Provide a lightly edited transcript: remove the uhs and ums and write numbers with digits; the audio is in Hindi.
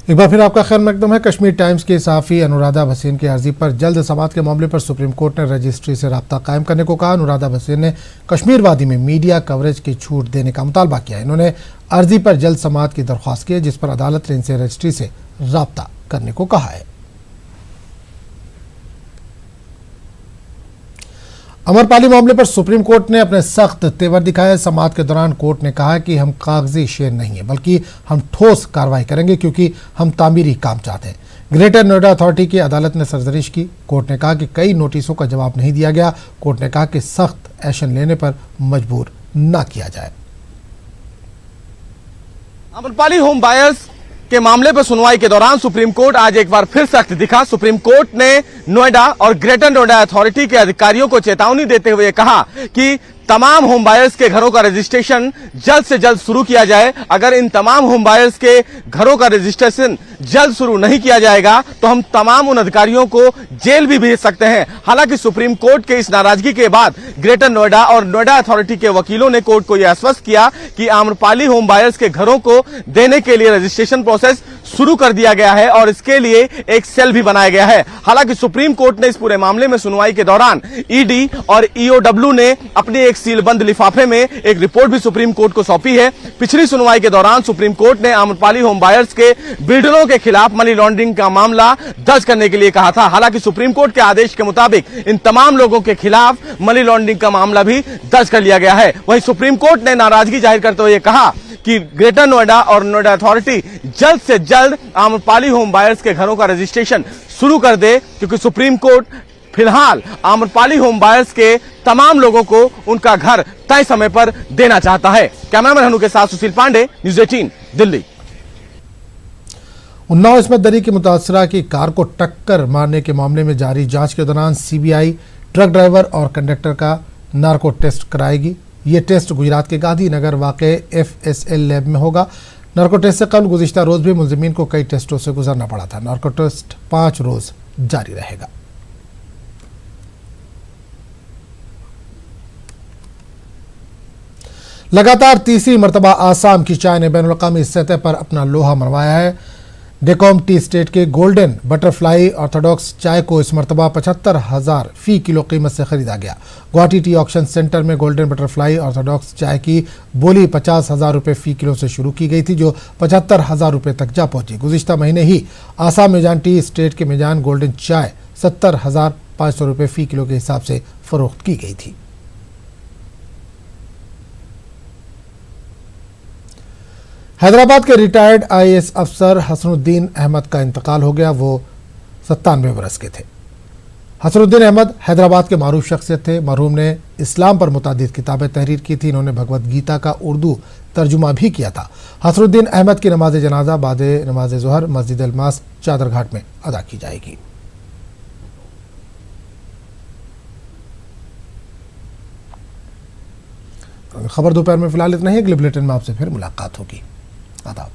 एक बार फिर आपका खैर मकदम है। कश्मीर टाइम्स की सहाफ़ी अनुराधा भसीन की अर्जी पर जल्द समाअत के मामले पर सुप्रीम कोर्ट ने रजिस्ट्री से रब्ता कायम करने को कहा। अनुराधा भसीन ने कश्मीर वादी में मीडिया कवरेज की छूट देने का मुतालबा किया। इन्होंने अर्जी पर जल्द समाअत की दरख्वास्त की है, जिस पर अदालत ने इनसे रजिस्ट्री से रब्ता करने को कहा है। अमरपाली मामले पर सुप्रीम कोर्ट ने अपने सख्त तेवर दिखाए। समाअत के दौरान कोर्ट ने कहा कि हम कागजी शेर नहीं है, बल्कि हम ठोस कार्रवाई करेंगे, क्योंकि हम तामीरी काम चाहते हैं। ग्रेटर नोएडा अथॉरिटी की अदालत ने सरजरिश की। कोर्ट ने कहा कि कई नोटिसों का जवाब नहीं दिया गया। कोर्ट ने कहा कि सख्त एक्शन लेने पर मजबूर न किया जाए। अमरपाली होम बायर्स के मामले पर सुनवाई के दौरान सुप्रीम कोर्ट आज एक बार फिर सख्त दिखा। सुप्रीम कोर्ट ने नोएडा और ग्रेटर नोएडा अथॉरिटी के अधिकारियों को चेतावनी देते हुए कहा कि तमाम होम बायर्स के घरों का रजिस्ट्रेशन जल्द से जल्द शुरू किया जाए। अगर इन तमाम होम बायर्स के घरों का रजिस्ट्रेशन जल्द शुरू नहीं किया जाएगा तो हम तमाम उन अधिकारियों को जेल भी भेज सकते हैं। हालांकि सुप्रीम कोर्ट के इस नाराजगी के बाद ग्रेटर नोएडा और नोएडा अथॉरिटी के वकीलों ने कोर्ट को यह आश्वस्त किया कि आम्रपाली होम बायर्स के घरों को देने के लिए रजिस्ट्रेशन प्रोसेस शुरू कर दिया गया है और इसके लिए एक सेल भी बनाया गया है। हालांकि सुप्रीम कोर्ट ने इस पूरे मामले में सुनवाई के दौरान ईडी और ईओडब्ल्यू ने अपनी एक सीलबंद लिफाफे में एक रिपोर्ट भी सुप्रीम कोर्ट को सौंपी है। पिछली सुनवाई के दौरान सुप्रीम कोर्ट ने आम्रपाली होम बायर्स के बिल्डरों के खिलाफ मनी लॉन्ड्रिंग का मामला दर्ज करने के लिए कहा था। हालांकि सुप्रीम कोर्ट के आदेश के मुताबिक इन तमाम लोगों के खिलाफ मनी लॉन्ड्रिंग का मामला भी दर्ज कर लिया गया है। वहीं सुप्रीम कोर्ट ने नाराजगी जाहिर करते हुए कहा कि ग्रेटर नोएडा और नोएडा अथॉरिटी जल्द से जल्द आम्रपाली होम बायर्स के घरों का रजिस्ट्रेशन शुरू कर दे, क्योंकि सुप्रीम कोर्ट फिलहाल आम्रपाली होम बायर्स के तमाम लोगों को उनका घर तय समय पर देना चाहता है। कैमरामैन हनु के साथ सुशील पांडे, न्यूज़ 18 दिल्ली। उन्नाव इस्मत दरी की मुतासरा की कार को टक्कर मारने के मामले में जारी जांच के दौरान सीबीआई ट्रक ड्राइवर और कंडक्टर का नार्को टेस्ट कराएगी। ये टेस्ट गुजरात के गांधीनगर वाक़े FSL लैब में होगा। नार्को टेस्ट से कल गुज़िश्ता रोज भी मुलजिमीन को कई टेस्टों से गुजरना पड़ा था। नार्को टेस्ट 5 रोज जारी रहेगा। लगातार तीसरी मरतबा आसाम की चाय ने बैनुल-अक़वामी सतह पर अपना लोहा मनवाया है। डेकोम टी स्टेट के गोल्डन बटरफ्लाई ऑर्थोडॉक्स चाय को इस मरतबा 75,000 फी किलो कीमत से खरीदा गया। गुवाहाटी टी ऑक्शन सेंटर में गोल्डन बटरफ्लाई ऑर्थोडॉक्स चाय की बोली 50,000 रुपये फी किलो से शुरू की गई थी, जो 75,000 रुपये तक जा पहुंची। गुज़िश्ता महीने ही आसाम मेजान टी स्टेट के मेजान गोल्डन चाय 70,500 रुपये फी किलो के हिसाब से फरोख्त की गई थी। हैदराबाद के रिटायर्ड IAS अफसर हसनुद्दीन अहमद का इंतकाल हो गया। वो 97 बरस के थे। हसनुद्दीन अहमद हैदराबाद के मारूफ शख्सियत थे। मरहूम ने इस्लाम पर मुतादिद किताबें तहरीर की थी। इन्होंने भगवद गीता का उर्दू तर्जुमा भी किया था। हसनुद्दीन अहमद की नमाज जनाजा बाद नमाज ज़ोहर मस्जिद अलमास चादरघाट में अदा की जाएगी। खबर दोपहर में फिलहाल इतना ही। अगले बुलेटिन में आपसे फिर मुलाकात होगी। आदाब।